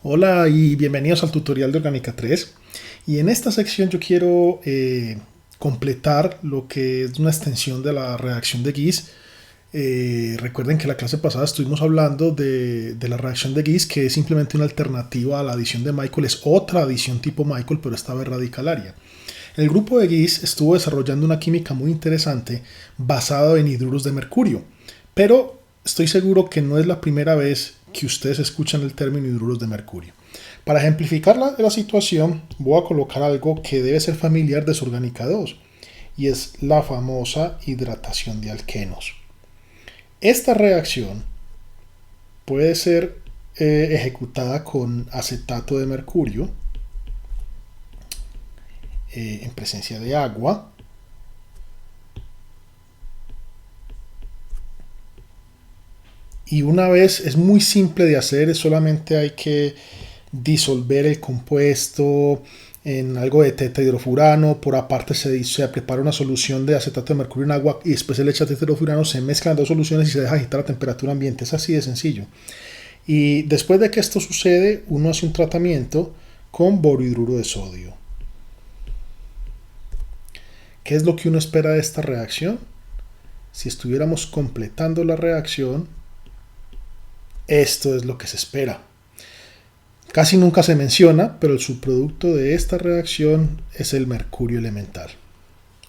Hola y bienvenidos al tutorial de Orgánica 3. Y en esta sección yo quiero completar lo que es una extensión de la reacción de Gies. Recuerden que la clase pasada estuvimos hablando de la reacción de Gies, que es simplemente una alternativa a la adición de Michael. Es otra adición tipo Michael, pero esta vez radicalaria. El grupo de Gies estuvo desarrollando una química muy interesante basada en hidruros de mercurio, pero estoy seguro que no es la primera vez que ustedes escuchan el término hidruros de mercurio. Para ejemplificar la situación, voy a colocar algo que debe ser familiar de su orgánica 2, y es la famosa hidratación de alquenos. Esta reacción puede ser ejecutada con acetato de mercurio en presencia de agua. Y una vez es muy simple de hacer, solamente hay que disolver el compuesto en algo de tetrahidrofurano. Por aparte se prepara una solución de acetato de mercurio en agua y después se le echa tetrahidrofurano, se mezclan dos soluciones y se deja agitar a temperatura ambiente. Es así de sencillo. Y después de que esto sucede, uno hace un tratamiento con borohidruro de sodio. ¿Qué es lo que uno espera de esta reacción? Si estuviéramos completando la reacción, esto es lo que se espera. Casi nunca se menciona, pero el subproducto de esta reacción es el mercurio elemental.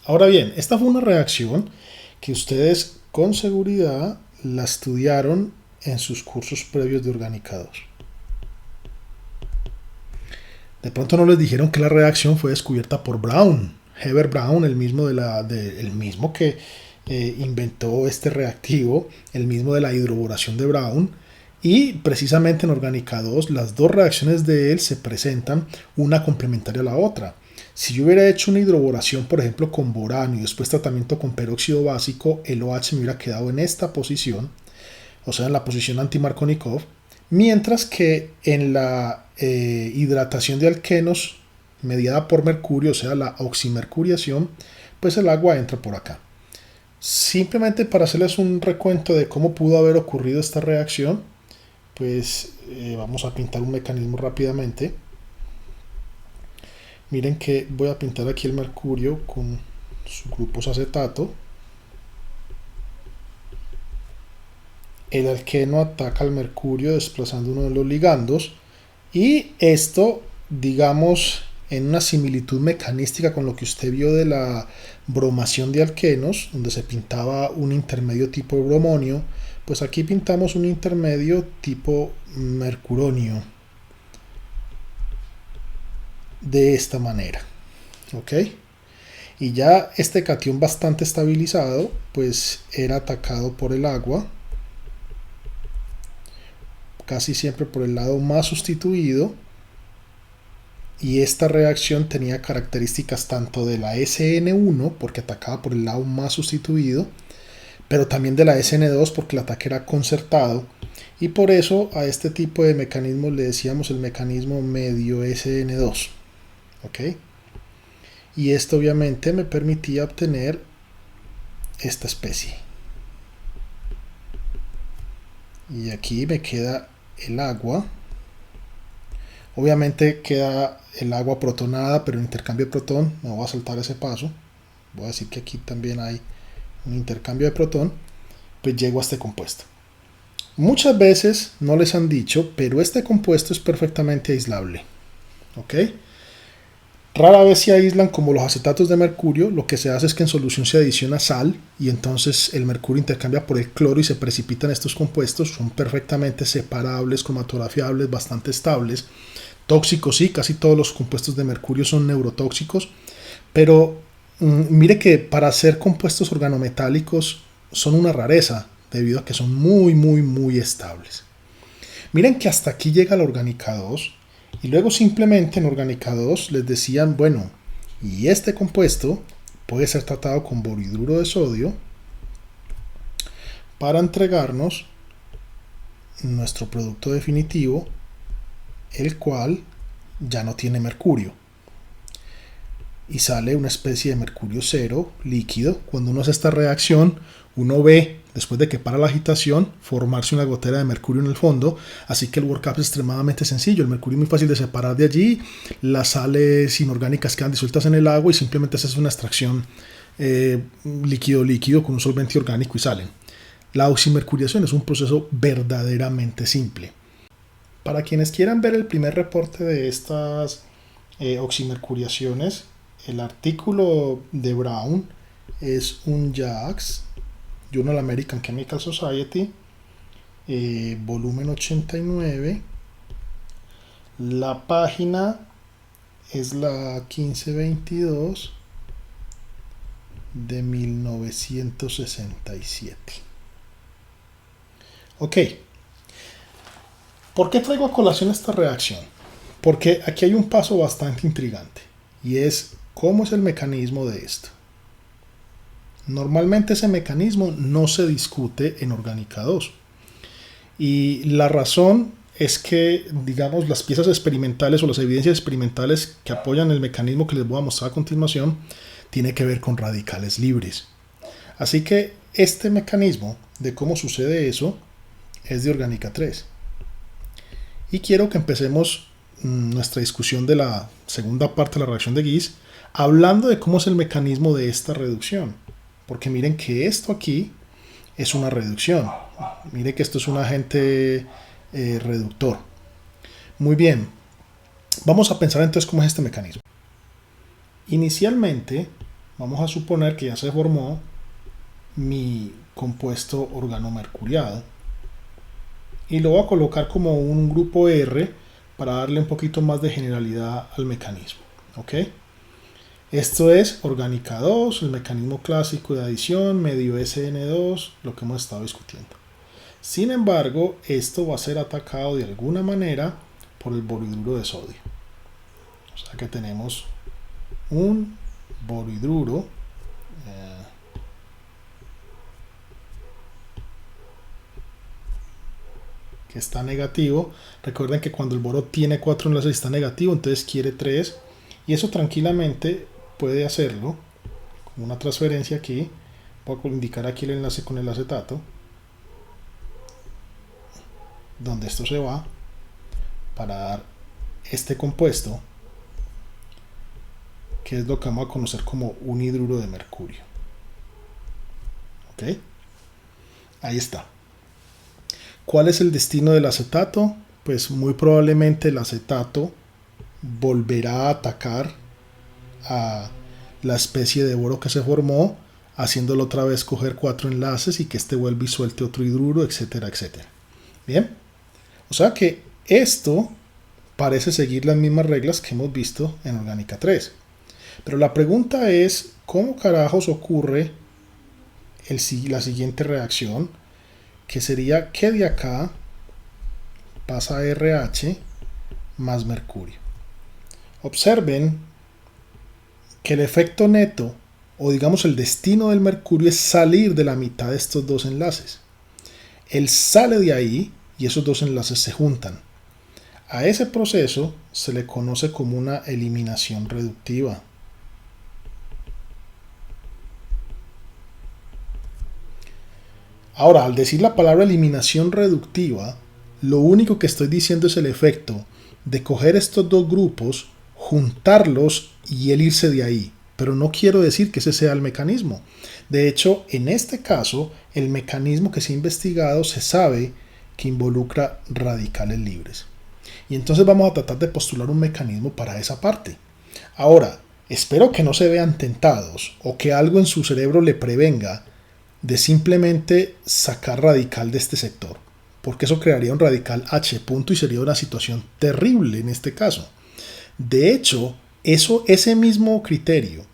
Ahora bien, esta fue una reacción que ustedes con seguridad la estudiaron en sus cursos previos de Orgánica 2. De pronto no les dijeron que la reacción fue descubierta por Brown, Heber Brown, el mismo que inventó este reactivo, el mismo de la hidroboración de Brown. Y precisamente en Orgánica 2 las dos reacciones de él se presentan una complementaria a la otra. Si yo hubiera hecho una hidroboración, por ejemplo, con borano y después tratamiento con peróxido básico, el OH me hubiera quedado en esta posición, o sea, en la posición anti-Markovnikov, mientras que en la hidratación de alquenos mediada por mercurio, o sea, la oximercuriación, pues el agua entra por acá. Simplemente para hacerles un recuento de cómo pudo haber ocurrido esta reacción, pues vamos a pintar un mecanismo rápidamente. Miren que voy a pintar aquí el mercurio con sus grupos acetato. El alqueno ataca al mercurio desplazando uno de los ligandos, y esto, digamos, en una similitud mecanística con lo que usted vio de la bromación de alquenos, donde se pintaba un intermedio tipo bromonio, pues aquí pintamos un intermedio tipo mercuronio de esta manera, ¿ok? Y ya este catión bastante estabilizado, pues era atacado por el agua, casi siempre por el lado más sustituido, y esta reacción tenía características tanto de la SN1, porque atacaba por el lado más sustituido, pero también de la SN2, porque el ataque era concertado, y por eso a este tipo de mecanismos le decíamos el mecanismo medio SN2, ¿ok? Y esto obviamente me permitía obtener esta especie. Y aquí me queda el agua. Obviamente queda el agua protonada, pero en intercambio de protón, me voy a saltar ese paso. Voy a decir que aquí también hay un intercambio de protón, pues llego a este compuesto. Muchas veces no les han dicho, pero este compuesto es perfectamente aislable, ¿ok? Rara vez se aíslan como los acetatos de mercurio. Lo que se hace es que en solución se adiciona sal y entonces el mercurio intercambia por el cloro y se precipitan estos compuestos. Son perfectamente separables, cromatografiables, bastante estables. Tóxicos, sí, casi todos los compuestos de mercurio son neurotóxicos, pero mire que para hacer compuestos organometálicos son una rareza debido a que son muy estables. Miren que hasta aquí llega la orgánica 2 y luego simplemente en orgánica 2 les decían, bueno, y este compuesto puede ser tratado con borohidruro de sodio para entregarnos nuestro producto definitivo, el cual ya no tiene mercurio y sale una especie de mercurio cero líquido. Cuando uno hace esta reacción, uno ve después de que para la agitación, formarse una gotera de mercurio en el fondo. Así que el workup es extremadamente sencillo. El mercurio es muy fácil de separar de allí. Las sales inorgánicas quedan disueltas en el agua y simplemente se hace una extracción líquido-líquido con un solvente orgánico y salen. La oximercuriación es un proceso verdaderamente simple. Para quienes quieran ver el primer reporte de estas oximercuriaciones, el artículo de Brown es un JACS, Journal American Chemical Society, volumen 89. La página es la 1522 de 1967. Ok. ¿Por qué traigo a colación esta reacción? Porque aquí hay un paso bastante intrigante y es cómo es el mecanismo de esto. Normalmente ese mecanismo no se discute en Orgánica 2 y la razón es que, digamos, las piezas experimentales o las evidencias experimentales que apoyan el mecanismo que les voy a mostrar a continuación tiene que ver con radicales libres. Así que este mecanismo de cómo sucede eso es de Orgánica 3. Y quiero que empecemos nuestra discusión de la segunda parte de la reacción de Gies hablando de cómo es el mecanismo de esta reducción. Porque miren que esto aquí es una reducción. Miren que esto es un agente reductor. Muy bien. Vamos a pensar entonces cómo es este mecanismo. Inicialmente vamos a suponer que ya se formó mi compuesto organomercuriado. Y lo voy a colocar como un grupo R para darle un poquito más de generalidad al mecanismo. ¿Ok? Esto es Orgánica 2, el mecanismo clásico de adición, medio SN2, lo que hemos estado discutiendo. Sin embargo, esto va a ser atacado de alguna manera por el borhidruro de sodio. O sea que tenemos un borhidruro que está negativo. Recuerden que cuando el boro tiene 4 enlaces y está negativo, entonces quiere 3. Y eso tranquilamente puede hacerlo con una transferencia aquí. Voy a indicar aquí el enlace con el acetato, donde esto se va para dar este compuesto, que es lo que vamos a conocer como un hidruro de mercurio. ¿Ok? Ahí está. ¿Cuál es el destino del acetato? Pues muy probablemente el acetato volverá a atacar a la especie de boro que se formó, haciéndolo otra vez coger 4 enlaces y que este vuelva y suelte otro hidruro, etcétera, etcétera. Bien, o sea que esto parece seguir las mismas reglas que hemos visto en Orgánica 3. Pero la pregunta es, ¿cómo carajos ocurre la siguiente reacción? Que sería que de acá pasa a RH más mercurio. Observen que el efecto neto, o digamos el destino del mercurio, es salir de la mitad de estos dos enlaces. Él sale de ahí y esos dos enlaces se juntan. A ese proceso se le conoce como una eliminación reductiva. Ahora, al decir la palabra eliminación reductiva, lo único que estoy diciendo es el efecto de coger estos dos grupos, juntarlos y el irse de ahí. Pero no quiero decir que ese sea el mecanismo. De hecho, en este caso, el mecanismo que se ha investigado se sabe que involucra radicales libres. Y entonces vamos a tratar de postular un mecanismo para esa parte. Ahora, espero que no se vean tentados o que algo en su cerebro le prevenga de simplemente sacar radical de este sector, porque eso crearía un radical H punto y sería una situación terrible en este caso. De hecho, ese mismo criterio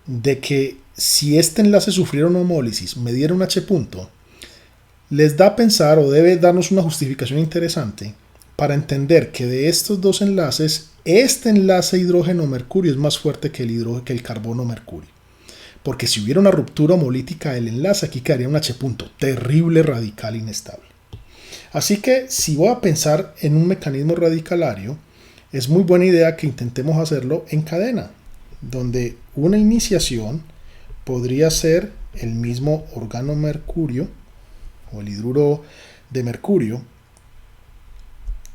de que si este enlace sufriera una homólisis me diera un H punto, les da a pensar o debe darnos una justificación interesante para entender que de estos dos enlaces, este enlace hidrógeno-mercurio es más fuerte que el carbono-mercurio. Porque si hubiera una ruptura homolítica del enlace, aquí quedaría un H punto, terrible, radical, inestable. Así que si voy a pensar en un mecanismo radicalario, es muy buena idea que intentemos hacerlo en cadena, donde una iniciación podría ser el mismo organomercurio o el hidruro de mercurio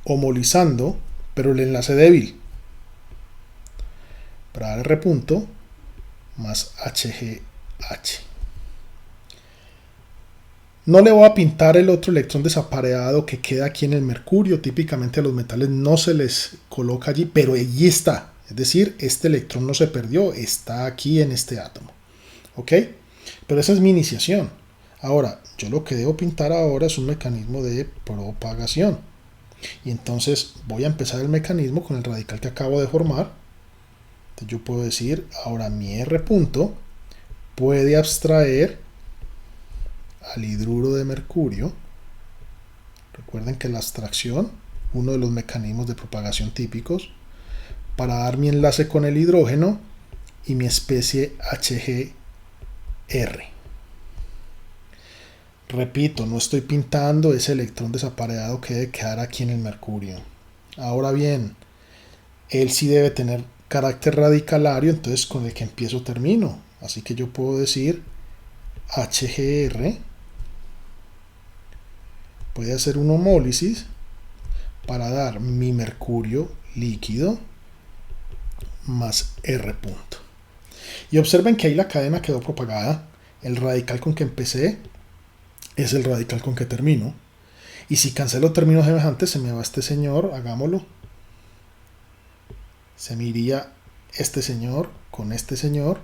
homolizando, pero el enlace débil, para dar R punto más HGH. No le voy a pintar el otro electrón desapareado que queda aquí en el mercurio. Típicamente a los metales no se les coloca allí, pero allí está. Es decir, este electrón no se perdió, está aquí en este átomo. ¿Ok? Pero esa es mi iniciación. Ahora, yo lo que debo pintar ahora es un mecanismo de propagación. Y entonces voy a empezar el mecanismo con el radical que acabo de formar. Entonces yo puedo decir, ahora mi R punto puede abstraer al hidruro de mercurio. Recuerden que la abstracción, uno de los mecanismos de propagación típicos, para dar mi enlace con el hidrógeno y mi especie HGR. Repito, no estoy pintando ese electrón desapareado que debe quedar aquí en el mercurio. Ahora bien, él sí debe tener carácter radicalario, entonces con el que empiezo termino. Así que yo puedo decir HGR puede hacer una homólisis para dar mi mercurio líquido más R punto. Y observen que ahí la cadena quedó propagada. El radical con que empecé es el radical con que termino. Y si cancelo términos semejantes, se me va este señor, hagámoslo. Se me iría este señor con este señor.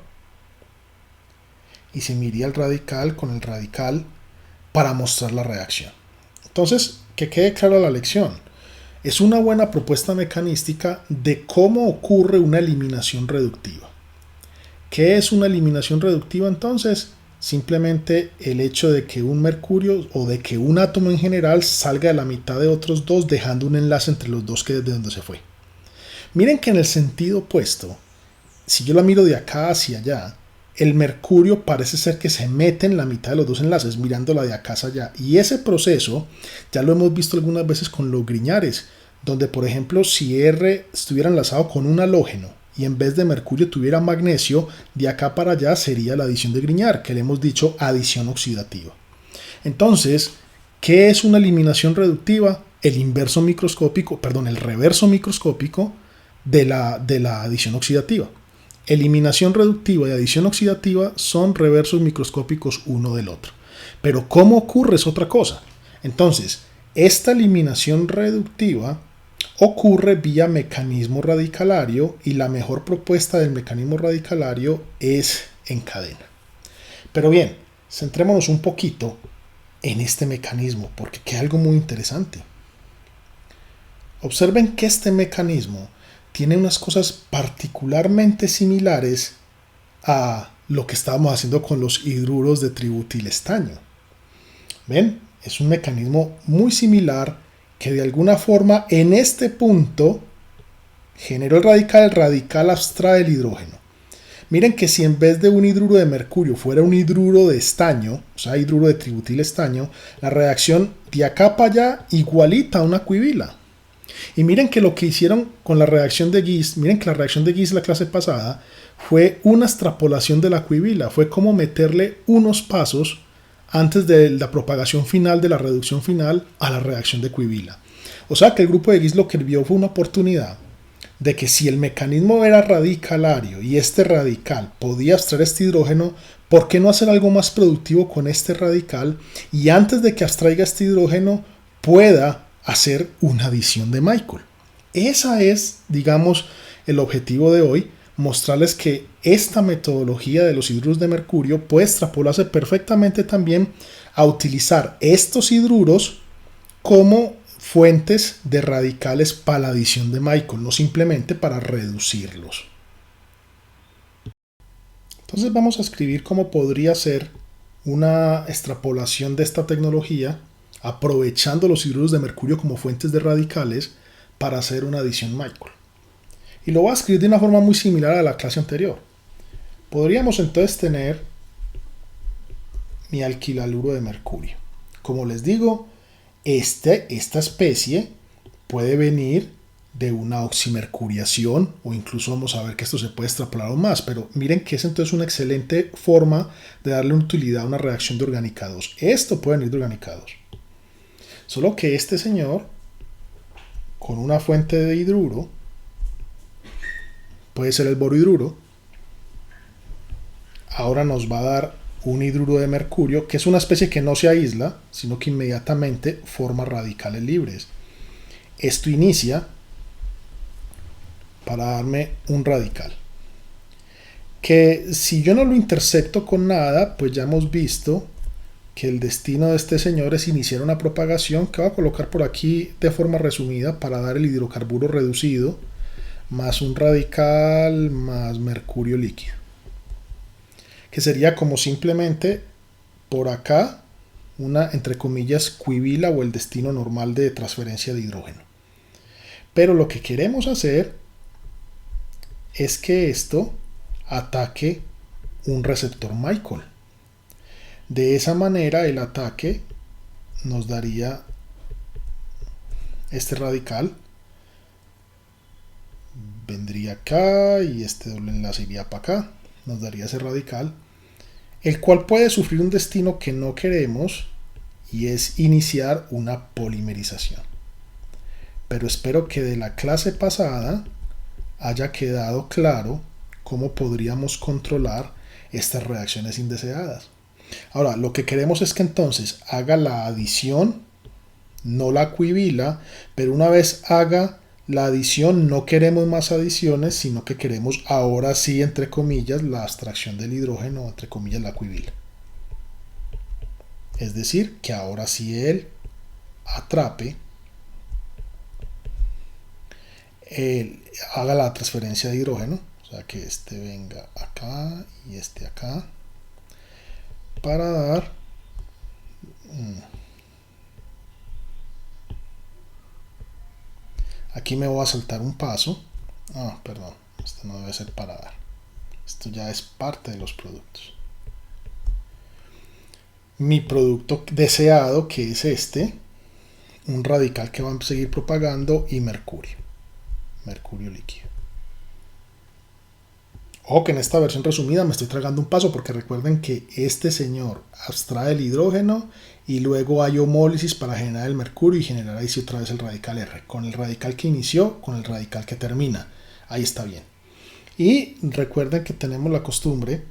Y se me iría el radical con el radical para mostrar la reacción. Entonces, que quede clara la lección. Es una buena propuesta mecanística de cómo ocurre una eliminación reductiva. ¿Qué es una eliminación reductiva entonces? Simplemente el hecho de que un mercurio o de que un átomo en general salga de la mitad de otros dos, dejando un enlace entre los dos que es de donde se fue. Miren que en el sentido opuesto, si yo la miro de acá hacia allá, el mercurio parece ser que se mete en la mitad de los dos enlaces, mirándola de acá hacia allá. Y ese proceso ya lo hemos visto algunas veces con los griñares, donde por ejemplo si R estuviera enlazado con un halógeno y en vez de mercurio tuviera magnesio, de acá para allá sería la adición de Grignard, que le hemos dicho adición oxidativa. Entonces, ¿qué es una eliminación reductiva? El inverso microscópico, perdón, el reverso microscópico de la adición oxidativa. Eliminación reductiva y adición oxidativa son reversos microscópicos uno del otro. Pero ¿cómo ocurre? Es otra cosa. Entonces, esta eliminación reductiva ocurre vía mecanismo radicalario y la mejor propuesta del mecanismo radicalario es en cadena. Pero bien, centrémonos un poquito en este mecanismo porque queda algo muy interesante. Observen que este mecanismo tiene unas cosas particularmente similares a lo que estábamos haciendo con los hidruros de tributilestaño. ¿Ven? Es un mecanismo muy similar que de alguna forma en este punto generó el radical abstrae el hidrógeno. Miren que si en vez de un hidruro de mercurio fuera un hidruro de estaño, o sea, hidruro de tributilestaño, la reacción de acá para allá igualita a una cuivila. Y miren que lo que hicieron con la reacción de Gies, miren que la reacción de Gies la clase pasada fue una extrapolación de la cuivila, fue como meterle unos pasos antes de la propagación final de la reducción final a la reacción de cuivila. O sea que el grupo de Gies lo que vio fue una oportunidad de que si el mecanismo era radicalario y este radical podía abstraer este hidrógeno, ¿por qué no hacer algo más productivo con este radical y antes de que abstraiga este hidrógeno pueda hacer una adición de Michael? Esa es, digamos, el objetivo de hoy, mostrarles que esta metodología de los hidruros de mercurio puede extrapolarse perfectamente también a utilizar estos hidruros como fuentes de radicales para la adición de Michael, no simplemente para reducirlos. Entonces vamos a escribir cómo podría ser una extrapolación de esta tecnología aprovechando los hidruros de mercurio como fuentes de radicales para hacer una adición Michael. Y lo voy a escribir de una forma muy similar a la clase anterior. Podríamos entonces tener mi alquilaluro de mercurio. Como les digo, esta especie puede venir de una oximercuriación, o incluso vamos a ver que esto se puede extrapolar aún más, pero miren que es entonces una excelente forma de darle utilidad a una reacción de orgánica 2. Esto puede venir de orgánica 2. Solo que este señor, con una fuente de hidruro, puede ser el borohidruro, ahora nos va a dar un hidruro de mercurio, que es una especie que no se aísla, sino que inmediatamente forma radicales libres. Esto inicia para darme un radical, que si yo no lo intercepto con nada, pues ya hemos visto que el destino de este señor es iniciar una propagación que voy a colocar por aquí de forma resumida para dar el hidrocarburo reducido más un radical más mercurio líquido, que sería como simplemente por acá una, entre comillas, cuivila o el destino normal de transferencia de hidrógeno. Pero lo que queremos hacer es que esto ataque un receptor Michael. De esa manera el ataque nos daría este radical, vendría acá y este doble enlace iría para acá, nos daría ese radical, el cual puede sufrir un destino que no queremos y es iniciar una polimerización. Pero espero que de la clase pasada haya quedado claro cómo podríamos controlar estas reacciones indeseadas. Ahora, lo que queremos es que entonces haga la adición, no la cuivila, pero una vez haga la adición no queremos más adiciones, sino que queremos ahora sí, entre comillas, la abstracción del hidrógeno, entre comillas, la cuivila. Es decir, que ahora sí él atrape, haga la transferencia de hidrógeno, o sea que este venga acá y este acá, para dar aquí me voy a saltar un paso. Perdón, esto no debe ser para dar, esto ya es parte de los productos. Mi producto deseado, que es este, un radical que va a seguir propagando, y mercurio líquido. Ojo que en esta versión resumida me estoy tragando un paso, porque recuerden que este señor abstrae el hidrógeno y luego hay homólisis para generar el mercurio y generar ahí sí otra vez el radical R, con el radical que inició, con el radical que termina. Ahí está bien. Y recuerden que tenemos la costumbre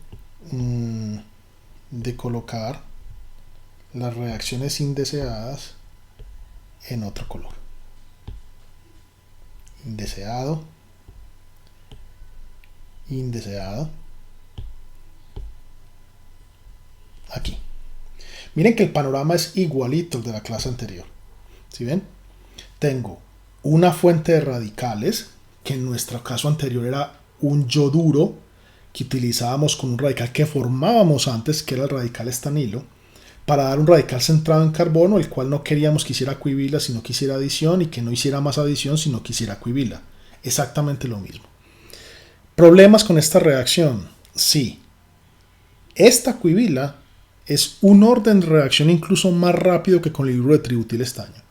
de colocar las reacciones indeseadas en otro color. Indeseado, aquí. Miren que el panorama es igualito al de la clase anterior. ¿Sí ven? Tengo una fuente de radicales, que en nuestro caso anterior era un yoduro que utilizábamos con un radical que formábamos antes, que era el radical estanilo, para dar un radical centrado en carbono, el cual no queríamos que hiciera cuivila, sino que hiciera adición, y que no hiciera más adición, sino que hiciera cuivila. Exactamente lo mismo. ¿Problemas con esta reacción? Sí. Esta cuivila es un orden de reacción incluso más rápido que con el hidruro de tributil estaño.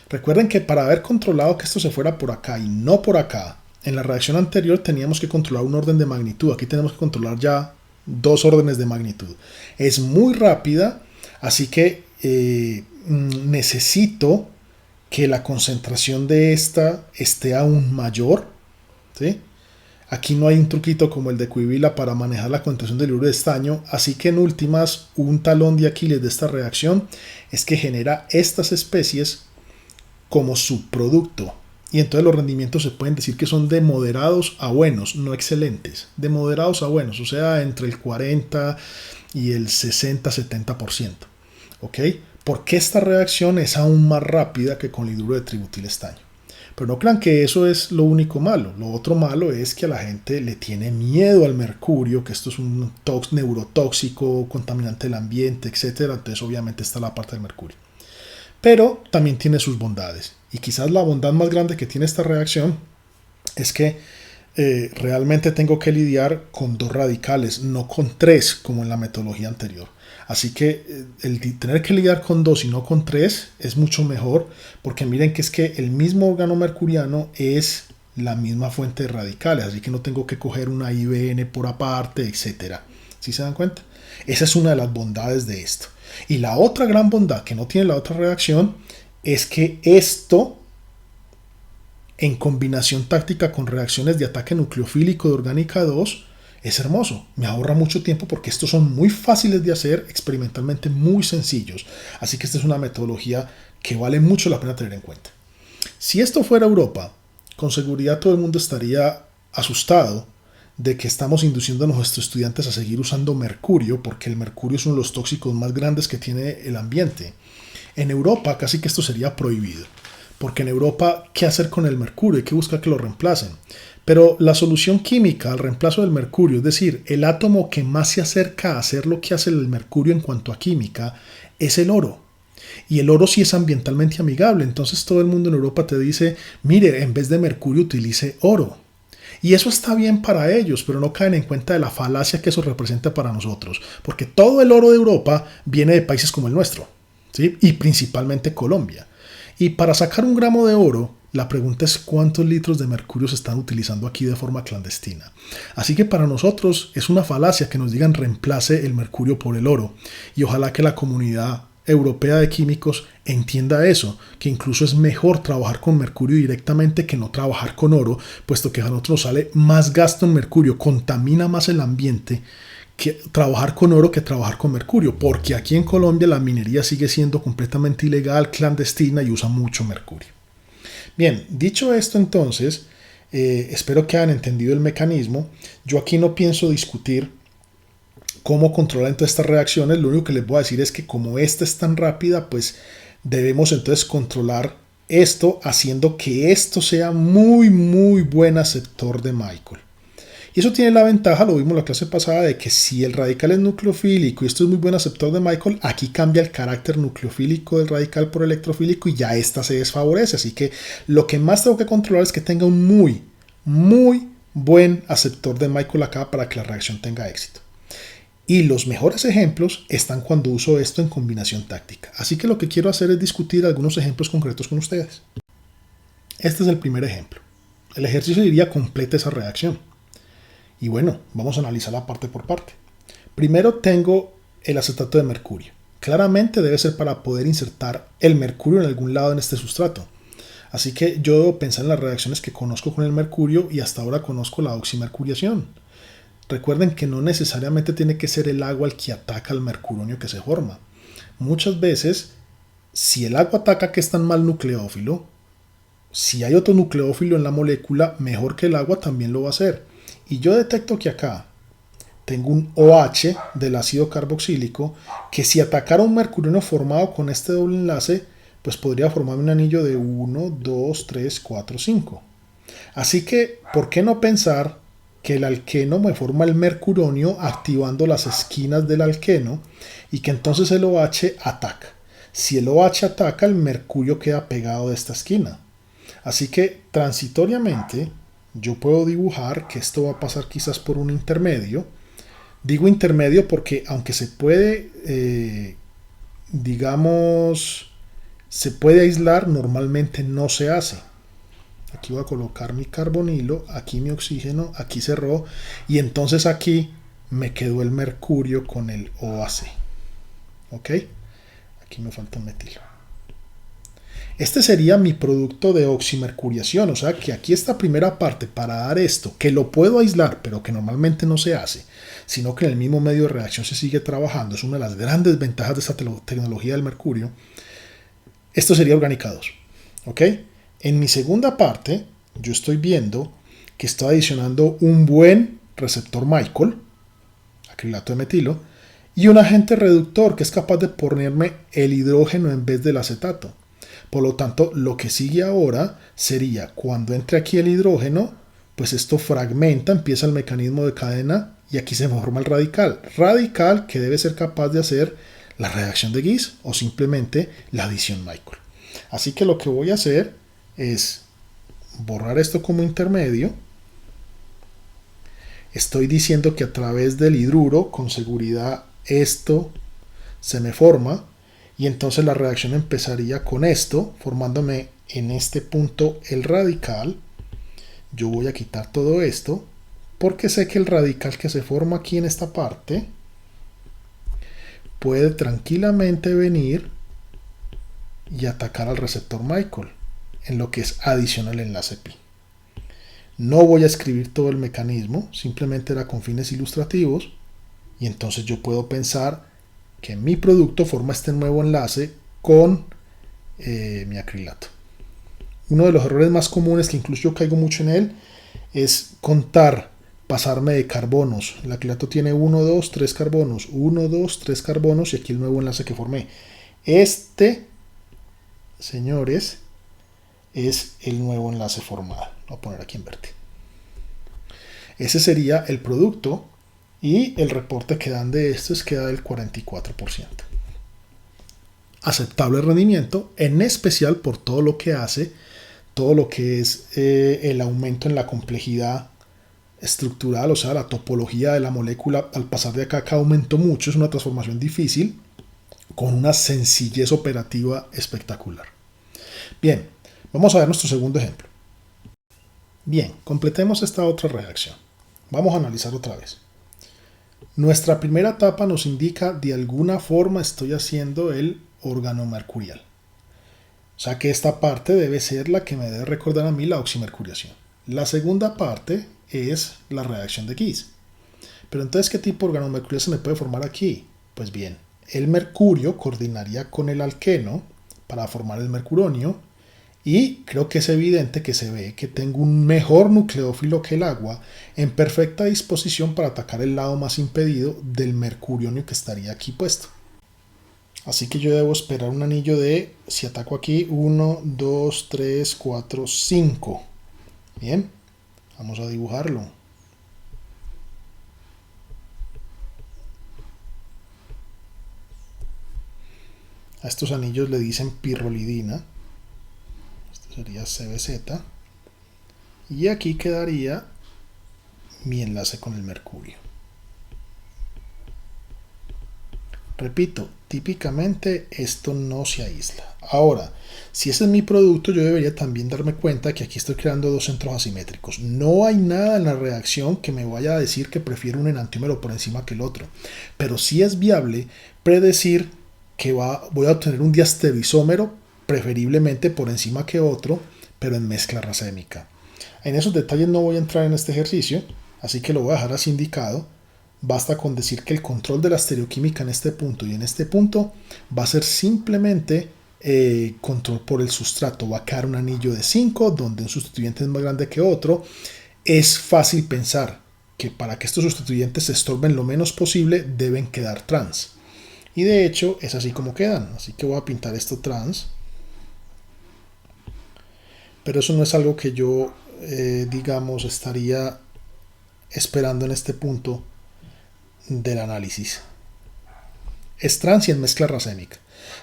Recuerden que para haber controlado que esto se fuera por acá y no por acá, en la reacción anterior teníamos que controlar un orden de magnitud. Aquí tenemos que controlar ya 2 órdenes de magnitud. Es muy rápida, así que necesito que la concentración de esta esté aún mayor, ¿sí? Aquí no hay un truquito como el de cuivila para manejar la concentración del hidruro de estaño, así que en últimas, un talón de Aquiles de esta reacción es que genera estas especies como subproducto, y entonces los rendimientos se pueden decir que son de moderados a buenos, no excelentes, de moderados a buenos, o sea, entre el 40 y el 60-70%. ¿Ok? Porque esta reacción es aún más rápida que con el hidruro de tributil estaño. Pero no crean que eso es lo único malo. Lo otro malo es que a la gente le tiene miedo al mercurio, que esto es un neurotóxico, contaminante del ambiente, etc. Entonces obviamente está la parte del mercurio. Pero también tiene sus bondades. Y quizás la bondad más grande que tiene esta reacción es que realmente tengo que lidiar con 2 radicales, no con 3 como en la metodología anterior. Así que el tener que lidiar con 2 y no con 3 es mucho mejor, porque miren que es que el mismo órgano mercuriano es la misma fuente de radicales, así que no tengo que coger una IBN por aparte, etcétera. ¿Sí se dan cuenta? Esa es una de las bondades de esto. Y la otra gran bondad que no tiene la otra reacción es que esto, en combinación táctica con reacciones de ataque nucleofílico de orgánica 2, es hermoso. Me ahorra mucho tiempo porque estos son muy fáciles de hacer, experimentalmente muy sencillos. Así que esta es una metodología que vale mucho la pena tener en cuenta. Si esto fuera Europa, con seguridad todo el mundo estaría asustado de que estamos induciendo a nuestros estudiantes a seguir usando mercurio, porque el mercurio es uno de los tóxicos más grandes que tiene el ambiente. En Europa casi que esto sería prohibido, porque en Europa, ¿qué hacer con el mercurio? Hay que buscar que lo reemplacen. Pero la solución química al reemplazo del mercurio, es decir, el átomo que más se acerca a hacer lo que hace el mercurio en cuanto a química, es el oro. Y el oro sí es ambientalmente amigable, entonces todo el mundo en Europa te dice, mire, en vez de mercurio utilice oro. Y eso está bien para ellos, pero no caen en cuenta de la falacia que eso representa para nosotros, porque todo el oro de Europa viene de países como el nuestro, ¿sí? Y principalmente Colombia. Y para sacar 1 gramo de oro, la pregunta es cuántos litros de mercurio se están utilizando aquí de forma clandestina. Así que para nosotros es una falacia que nos digan reemplace el mercurio por el oro. Y ojalá que la comunidad europea de químicos entienda eso, que incluso es mejor trabajar con mercurio directamente que no trabajar con oro, puesto que a nosotros nos sale más gasto en mercurio, contamina más el ambiente que trabajar con oro que trabajar con mercurio, porque aquí en Colombia la minería sigue siendo completamente ilegal, clandestina y usa mucho mercurio. Bien, dicho esto entonces, espero que hayan entendido el mecanismo. Yo aquí no pienso discutir cómo controlar entonces estas reacciones, lo único que les voy a decir es que como esta es tan rápida, pues debemos entonces controlar esto haciendo que esto sea muy buen aceptor de Michael. Y eso tiene la ventaja, lo vimos en la clase pasada, de que si el radical es nucleofílico y esto es muy buen aceptor de Michael, aquí cambia el carácter nucleofílico del radical por electrofílico y ya esta se desfavorece. Así que lo que más tengo que controlar es que tenga un muy buen aceptor de Michael acá para que la reacción tenga éxito. Y los mejores ejemplos están cuando uso esto en combinación táctica. Así que lo que quiero hacer es discutir algunos ejemplos concretos con ustedes. Este es el primer ejemplo. El ejercicio diría completa esa reacción. Y bueno, vamos a analizarla parte por parte. Primero tengo el acetato de mercurio. Claramente debe ser para poder insertar el mercurio en algún lado en este sustrato. Así que yo debo pensar en las reacciones que conozco con el mercurio y hasta ahora conozco la oximercuriación. Recuerden que no necesariamente tiene que ser el agua el que ataca al mercuronio que se forma. Muchas veces, si el agua ataca que es tan mal nucleófilo, si hay otro nucleófilo en la molécula, mejor que el agua también lo va a hacer. Y yo detecto que acá tengo un OH del ácido carboxílico que si atacara un mercurio formado con este doble enlace, pues podría formar un anillo de 1, 2, 3, 4, 5. Así que, ¿por qué no pensar que el alqueno me forma el mercuronio activando las esquinas del alqueno y que entonces el OH ataca? Si el OH ataca, el mercurio queda pegado de esta esquina. Así que, transitoriamente, yo puedo dibujar que esto va a pasar quizás por un intermedio. Digo intermedio porque aunque se puede, se puede aislar, normalmente no se hace. Aquí voy a colocar mi carbonilo, aquí mi oxígeno, aquí cerró y entonces aquí me quedó el mercurio con el OAC. ¿Ok? Aquí me falta un metilo. Este sería mi producto de oximercuriación, o sea que aquí esta primera parte para dar esto, que lo puedo aislar, pero que normalmente no se hace, sino que en el mismo medio de reacción se sigue trabajando, es una de las grandes ventajas de esta tecnología del mercurio. Esto sería orgánica 2, ¿ok? En mi segunda parte, yo estoy viendo que estoy adicionando un buen receptor Michael, acrilato de metilo, y un agente reductor que es capaz de ponerme el hidrógeno en vez del acetato. Por lo tanto, lo que sigue ahora sería cuando entre aquí el hidrógeno, pues esto fragmenta, empieza el mecanismo de cadena y aquí se forma el radical. Radical que debe ser capaz de hacer la reacción de Gibbs o simplemente la adición Michael. Así que lo que voy a hacer es borrar esto como intermedio Estoy diciendo que a través del hidruro, con seguridad, esto se me forma y entonces la reacción empezaría con esto, formándome en este punto el radical. Yo voy a quitar todo esto porque sé que el radical que se forma aquí en esta parte puede tranquilamente venir y atacar al receptor Michael en lo que es adición al enlace pi. No voy a escribir todo el mecanismo, simplemente era con fines ilustrativos, y entonces yo puedo pensar que mi producto forma este nuevo enlace con mi acrilato. Uno de los errores más comunes, que incluso yo caigo mucho en él, es contar, pasarme de carbonos. El acrilato tiene 1, 2, 3 carbonos, 1, 2, 3 carbonos, y aquí el nuevo enlace que formé. Este, señores, es el nuevo enlace formado. Lo voy a poner aquí en verde. Ese sería el producto, y el reporte que dan de esto es que da del 44%. Aceptable rendimiento, en especial por todo lo que hace, todo lo que es el aumento en la complejidad estructural, o sea, la topología de la molécula al pasar de acá a acá aumentó mucho, es una transformación difícil, con una sencillez operativa espectacular. Bien, vamos a ver nuestro segundo ejemplo. Bien, completemos esta otra reacción. Vamos a analizar otra vez. Nuestra primera etapa nos indica de alguna forma estoy haciendo el organomercurial. O sea que esta parte debe ser la que me debe recordar a mí la oximercuriación. La segunda parte es la reacción de Gibbs. Pero entonces, ¿qué tipo de organomercurial se me puede formar aquí? Pues bien, el mercurio coordinaría con el alqueno para formar el mercuronio, y creo que es evidente que se ve que tengo un mejor nucleófilo que el agua en perfecta disposición para atacar el lado más impedido del mercuronio que estaría aquí puesto. Así que yo debo esperar un anillo de, si ataco aquí, 1, 2, 3, 4, 5. Bien, vamos a dibujarlo. A estos anillos le dicen pirrolidina. Esto sería CBZ. Y aquí quedaría mi enlace con el mercurio. Repito, típicamente esto no se aísla. Ahora, si ese es mi producto, yo debería también darme cuenta que aquí estoy creando dos centros asimétricos. No hay nada en la reacción que me vaya a decir que prefiero un enantiómero por encima que el otro. Pero sí es viable predecir que voy a obtener un diastereoisómero preferiblemente por encima que otro, pero en mezcla racémica. En esos detalles no voy a entrar en este ejercicio, así que lo voy a dejar así indicado. Basta con decir que el control de la estereoquímica en este punto y en este punto va a ser simplemente control por el sustrato. Va a quedar un anillo de 5 donde un sustituyente es más grande que otro. Es fácil pensar que para que estos sustituyentes se estorben lo menos posible deben quedar trans. Y de hecho es así como quedan. Así que voy a pintar esto trans. Pero eso no es algo que yo, digamos, estaría esperando en este punto del análisis. Es trans y en mezcla racémica.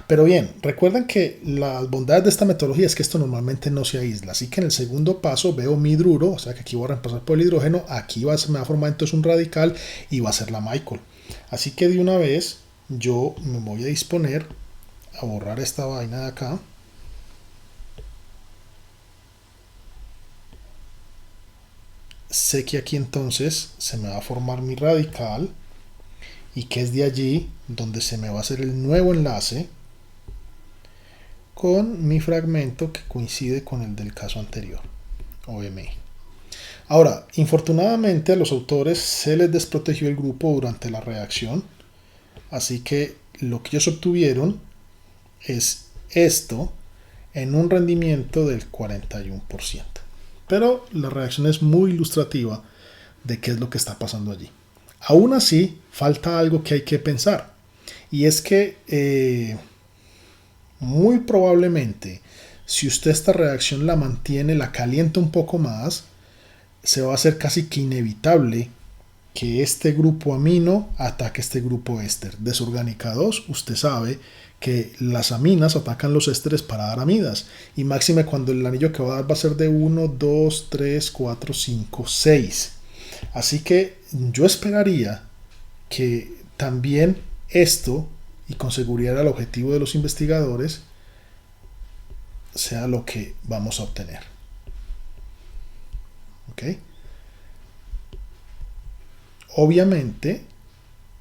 Pero bien, recuerden que las bondades de esta metodología es que esto normalmente no se aísla. Así que en el segundo paso veo mi hidruro, o sea que aquí voy a reemplazar por el hidrógeno. Aquí me va a formar entonces un radical y va a ser la Michael. Así que de una vez yo me voy a disponer a borrar esta vaina de acá. Sé que aquí entonces se me va a formar mi radical y que es de allí donde se me va a hacer el nuevo enlace con mi fragmento que coincide con el del caso anterior, OMI. Ahora, infortunadamente a los autores se les desprotegió el grupo durante la reacción, así que lo que ellos obtuvieron es esto en un rendimiento del 41%. Pero la reacción es muy ilustrativa de qué es lo que está pasando allí. Aún así, falta algo que hay que pensar, y es que muy probablemente si usted esta reacción la mantiene, la calienta un poco más, se va a hacer casi que inevitable que este grupo amino ataque este grupo éster. Desorgánica 2, usted sabe que las aminas atacan los ésteres para dar amidas, y máxime cuando el anillo que va a dar va a ser de 1, 2, 3, 4, 5, 6. Así que yo esperaría que también esto, y con seguridad el objetivo de los investigadores, sea lo que vamos a obtener. ¿Ok? Obviamente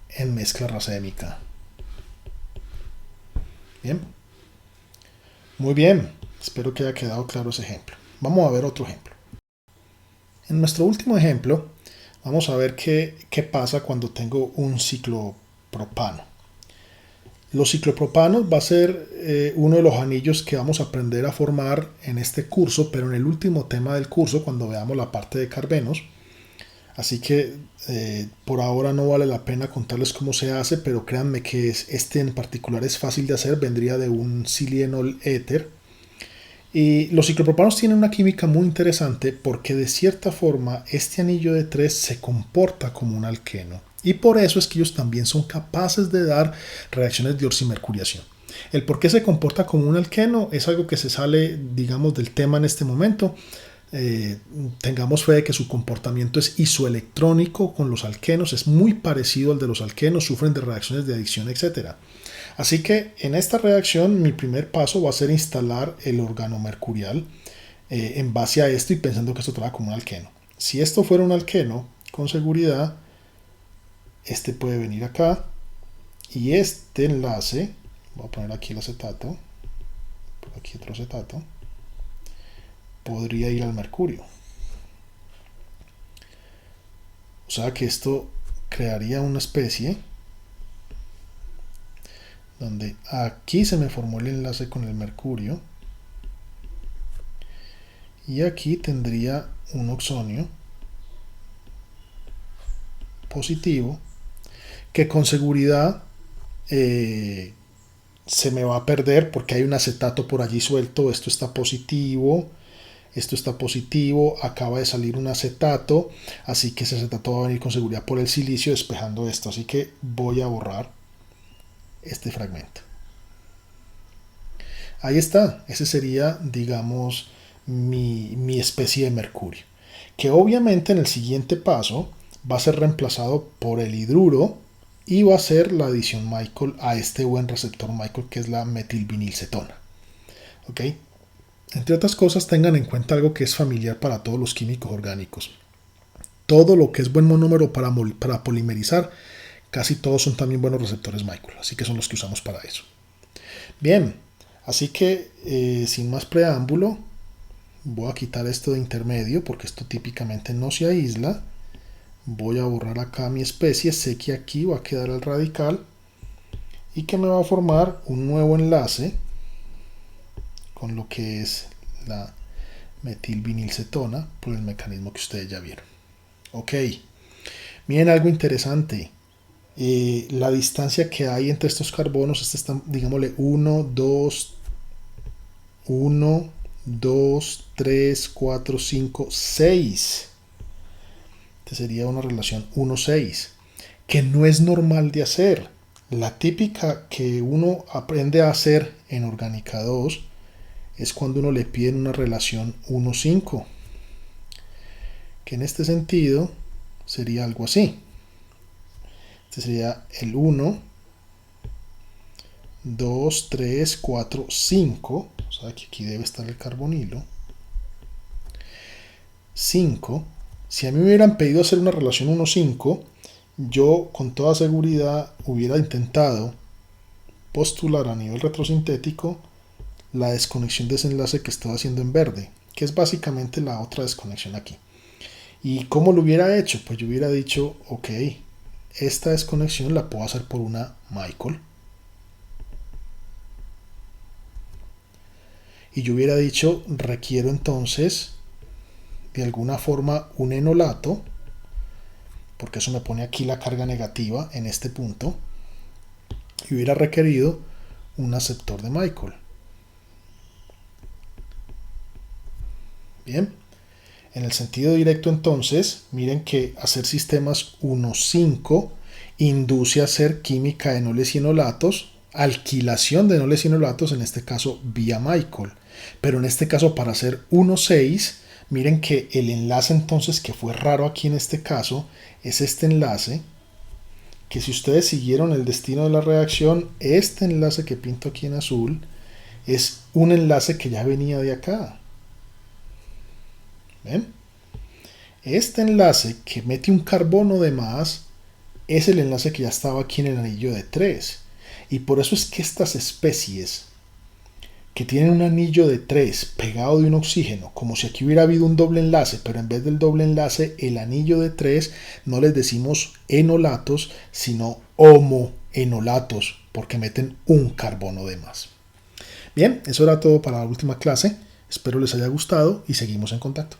en mezcla racémica. Bien. Muy bien. Espero que haya quedado claro ese ejemplo. Vamos a ver otro ejemplo. En nuestro último ejemplo, vamos a ver qué pasa cuando tengo un ciclopropano. Los ciclopropanos va a ser uno de los anillos que vamos a aprender a formar en este curso, pero en el último tema del curso, cuando veamos la parte de carbenos. Así que por ahora no vale la pena contarles cómo se hace, pero créanme que este en particular es fácil de hacer, vendría de un silienol éter. Y los ciclopropanos tienen una química muy interesante porque de cierta forma este anillo de 3 se comporta como un alqueno. Y por eso es que ellos también son capaces de dar reacciones de orsimercuriación. El por qué se comporta como un alqueno es algo que se sale, digamos, del tema en este momento. Tengamos fe de que su comportamiento es isoelectrónico con los alquenos, es muy parecido al de los alquenos, sufren de reacciones de adicción, etc. Así que en esta reacción mi primer paso va a ser instalar el organomercurial en base a esto y pensando que esto trabaja como un alqueno. Si esto fuera un alqueno, con seguridad, este puede venir acá y este enlace, voy a poner aquí el acetato, por aquí otro acetato, podría ir al mercurio. O sea que esto crearía una especie donde aquí se me formó el enlace con el mercurio y aquí tendría un oxonio positivo que con seguridad se me va a perder porque hay un acetato por allí suelto. Esto está positivo, acaba de salir un acetato, así que ese acetato va a venir con seguridad por el silicio despejando esto, así que voy a borrar este fragmento. Ahí está, ese sería, digamos, mi especie de mercurio, que obviamente en el siguiente paso va a ser reemplazado por el hidruro y va a ser la adición Michael a este buen receptor Michael que es la metilvinilcetona. ¿Ok? Entre otras cosas, tengan en cuenta algo que es familiar para todos los químicos orgánicos. Todo lo que es buen monómero para polimerizar, casi todos son también buenos receptores Michael, así que son los que usamos para eso. Bien, así que sin más preámbulo, voy a quitar esto de intermedio porque esto típicamente no se aísla. Voy a borrar acá mi especie, sé que aquí va a quedar el radical y que me va a formar un nuevo enlace con lo que es la metilvinilcetona por el mecanismo que ustedes ya vieron. Ok, miren algo interesante. La distancia que hay entre estos carbonos, este está, digámosle 1, 2, 3, 4, 5, 6. Este sería una relación 1-6, que no es normal de hacer. La típica que uno aprende a hacer en Orgánica 2 es cuando uno le pide una relación 1-5, que en este sentido sería algo así. Este sería el 1, 2, 3, 4, 5. O sea que aquí debe estar el carbonilo. 5. Si a mí me hubieran pedido hacer una relación 1-5, yo con toda seguridad hubiera intentado postular a nivel retrosintético la desconexión de ese enlace que estoy haciendo en verde, que es básicamente la otra desconexión aquí. ¿Y cómo lo hubiera hecho? Pues yo hubiera dicho, ok, esta desconexión la puedo hacer por una Michael. Y yo hubiera dicho, requiero entonces de alguna forma un enolato, porque eso me pone aquí la carga negativa en este punto, y hubiera requerido un aceptor de Michael. Bien, en el sentido directo entonces, miren que hacer sistemas 1-5 induce a hacer química de enoles y enolatos, alquilación de enoles y enolatos, en este caso vía Michael, pero en este caso para hacer 1-6 Miren que el enlace entonces que fue raro aquí en este caso es este enlace, que si ustedes siguieron el destino de la reacción, este enlace que pinto aquí en azul es un enlace que ya venía de acá. ¿Ven? Este enlace que mete un carbono de más es el enlace que ya estaba aquí en el anillo de 3. Y por eso es que estas especies que tienen un anillo de 3 pegado de un oxígeno, como si aquí hubiera habido un doble enlace, pero en vez del doble enlace, el anillo de 3, no les decimos enolatos, sino homoenolatos, porque meten un carbono de más. Bien, eso era todo para la última clase. Espero les haya gustado y seguimos en contacto.